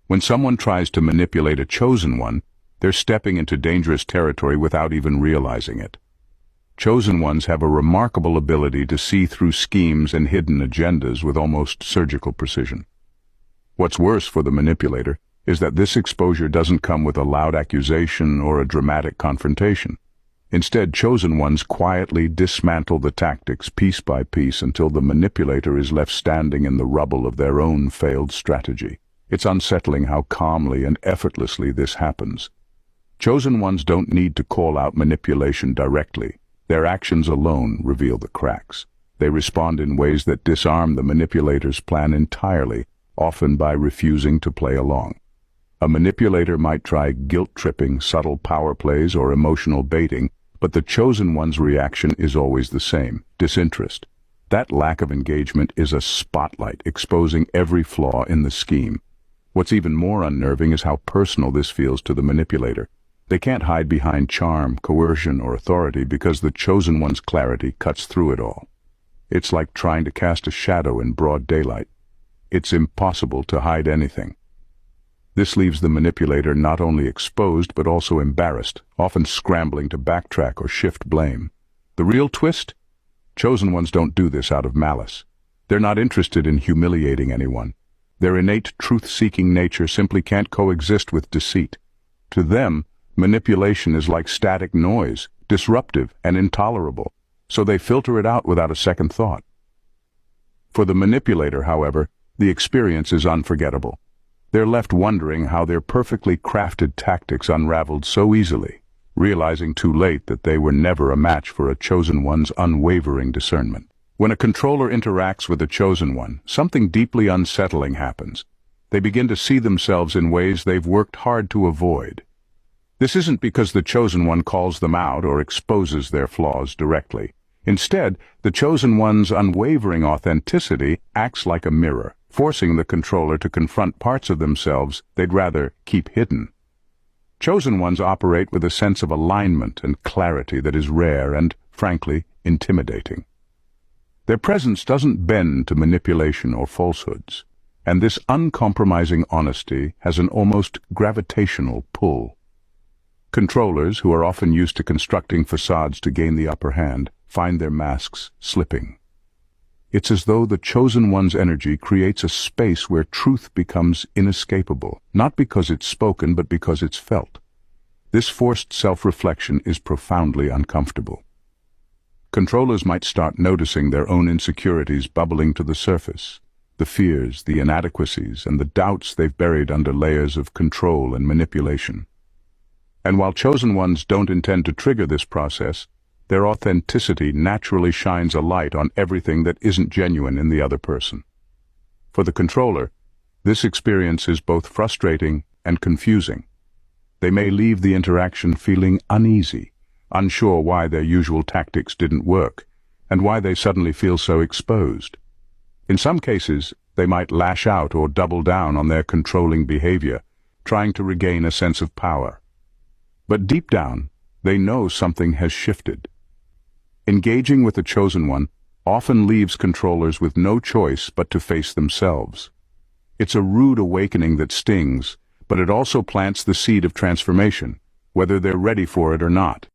When someone tries to manipulate a chosen one, they're stepping into dangerous territory without even realizing it. Chosen ones have a remarkable ability to see through schemes and hidden agendas with almost surgical precision. What's worse for the manipulator is that this exposure doesn't come with a loud accusation or a dramatic confrontation. Instead, chosen ones quietly dismantle the tactics piece by piece until the manipulator is left standing in the rubble of their own failed strategy. It's unsettling how calmly and effortlessly this happens. Chosen ones don't need to call out manipulation directly. Their actions alone reveal the cracks. They respond in ways that disarm the manipulator's plan entirely, often by refusing to play along. A manipulator might try guilt-tripping, subtle power plays, or emotional baiting, but the chosen one's reaction is always the same: disinterest. That lack of engagement is a spotlight exposing every flaw in the scheme. What's even more unnerving is how personal this feels to the manipulator. They can't hide behind charm, coercion, or authority because the chosen one's clarity cuts through it all. It's like trying to cast a shadow in broad daylight. It's impossible to hide anything. This leaves the manipulator not only exposed but also embarrassed, often scrambling to backtrack or shift blame. The real twist? Chosen ones don't do this out of malice. They're not interested in humiliating anyone. Their innate truth-seeking nature simply can't coexist with deceit. To them, manipulation is like static noise, disruptive and intolerable, so they filter it out without a second thought. For the manipulator, however, the experience is unforgettable. They're left wondering how their perfectly crafted tactics unraveled so easily, realizing too late that they were never a match for a chosen one's unwavering discernment. When a controller interacts with a chosen one, something deeply unsettling happens. They begin to see themselves in ways they've worked hard to avoid. This isn't because the chosen one calls them out or exposes their flaws directly. Instead, the chosen one's unwavering authenticity acts like a mirror, forcing the controller to confront parts of themselves they'd rather keep hidden. Chosen ones operate with a sense of alignment and clarity that is rare and, frankly, intimidating. Their presence doesn't bend to manipulation or falsehoods, and this uncompromising honesty has an almost gravitational pull. Controllers, who are often used to constructing facades to gain the upper hand, find their masks slipping. It's as though the chosen one's energy creates a space where truth becomes inescapable, not because it's spoken but because it's felt. This forced self-reflection is profoundly uncomfortable. Controllers might start noticing their own insecurities bubbling to the surface, the fears, the inadequacies, and the doubts they've buried under layers of control and manipulation. And while chosen ones don't intend to trigger this process, their authenticity naturally shines a light on everything that isn't genuine in the other person. For the controller, this experience is both frustrating and confusing. They may leave the interaction feeling uneasy, unsure why their usual tactics didn't work, and why they suddenly feel so exposed. In some cases, they might lash out or double down on their controlling behavior, trying to regain a sense of power. But deep down, they know something has shifted. Engaging with the chosen one often leaves controllers with no choice but to face themselves. It's a rude awakening that stings, but it also plants the seed of transformation, whether they're ready for it or not.